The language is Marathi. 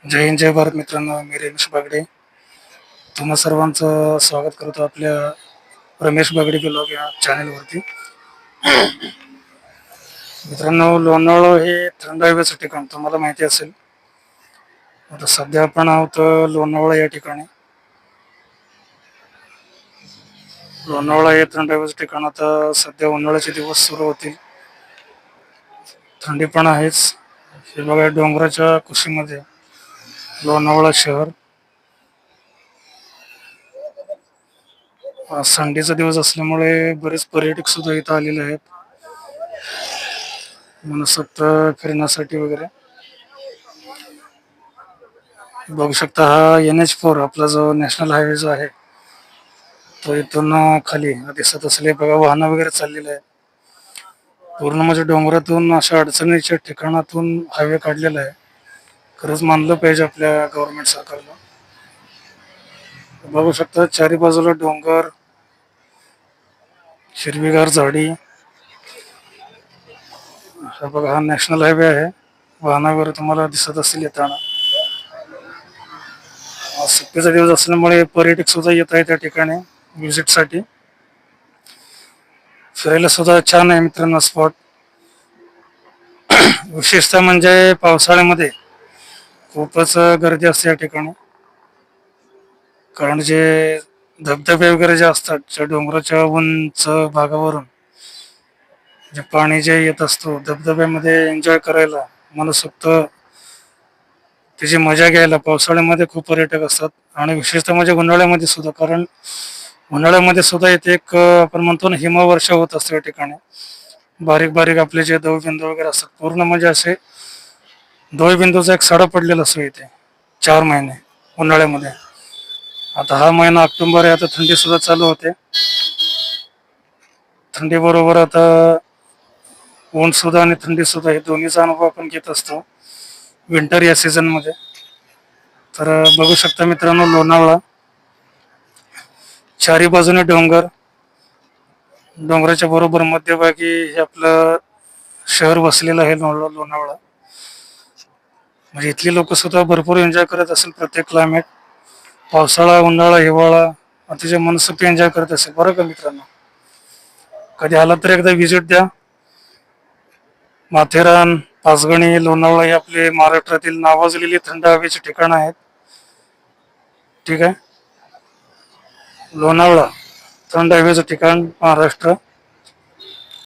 जय हिंद जय भारत मित्रांनो, मी रमेश बागडे तुम्हा सर्वांचं स्वागत करतो आपल्या रमेश बागडे ब्लॉग या चॅनलवरती. मित्रांनो, लोणावळा हे थंड हवेचं ठिकाण तुम्हाला माहिती असेल. आता सध्या आपण आहोत लोणावळा या ठिकाणी. लोणावळा हे थंड हवेचं ठिकाण. आता सध्या उन्हाळ्याचे दिवस सुरू होतील, थंडी पण आहेच. हे बघा, डोंगराच्या कुशीमध्ये लोणावळा शहर. संडेचा दिवस असल्यामुळे बरेच पर्यटक सुद्धा इथं आलेले आहेत मनसोक्त फिरण्यासाठी वगैरे. बघू शकता, हा NH4 आपला जो नॅशनल हायवे जो आहे तो इथून खाली दिसत असले बघा, वाहनं वगैरे चाललेले आहे. पूर्ण म्हणजे डोंगरातून अशा अडचणीच्या ठिकाणातून हायवे काढलेला आहे. खरंच मानलं पाहिजे आपल्या गव्हर्नमेंट सरकारला. बघू शकता, चारी बाजूला डोंगर, हिरवीगार झाडी. हा बघा, हा नॅशनल हायवे आहे. वाहनं वगैरे तुम्हाला दिसत असतील येताना. सुट्टीचा दिवस असल्यामुळे पर्यटक सुद्धा येत आहे त्या ठिकाणी व्हिजिट साठी. फिरायला सुद्धा छान आहे मित्रांनो स्पॉट. विशेषतः म्हणजे पावसाळ्यामध्ये खूपच गर्दी असते या ठिकाणी. कारण जे धबधबे वगैरे जे असतात, त्या डोंगराच्या उंच भागावरून जे पाणी जे येत असतो धबधब्यामध्ये, एन्जॉय करायला, मनसोक्त त्याची मजा घ्यायला पावसाळ्यामध्ये खूप पर्यटक असतात. आणि विशेषतः म्हणजे उन्हाळ्यामध्ये सुद्धा, कारण उन्हाळ्यामध्ये सुद्धा इथे एक आपण म्हणतो ना, हिमवर्षा होत असते या ठिकाणी. बारीक बारीक आपले जे दवबिंदू वगैरे असतात, पूर्ण म्हणजे असे दवबिंदूचा एक सडा पडलेला असतो इथे 4 महिने उन्हाळ्यामध्ये. आता हा महिना ऑक्टोबर आहे, आता थंडी सुद्धा चालू होते. थंडी बरोबर आता ऊन सुद्धा आणि थंडी सुद्धा हे दोन्हीचा अनुभव आपण घेत असतो विंटर या सीझन मध्ये. तर बघू शकता मित्रांनो, लोणावळा चारी बाजूने डोंगर, डोंगराच्या बरोबर मध्यभागी हे आपलं शहर वसलेलं आहे लोणावळा. म्हणजे इथली लोक सुद्धा भरपूर एन्जॉय करत असेल प्रत्येक क्लायमेट. पावसाळा, उन्हाळा, हिवाळा अतिशय मनसोक्त एन्जॉय करत असेल बरं का मित्रांनो. कधी आला तर एकदा व्हिजिट द्या. माथेरान, पाचगणी, लोणावळा हे आपले महाराष्ट्रातील नावाजलेली थंड हवेची ठिकाणं आहेत. ठीक आहे, लोणावळा थंड हवेचं ठिकाण महाराष्ट्र.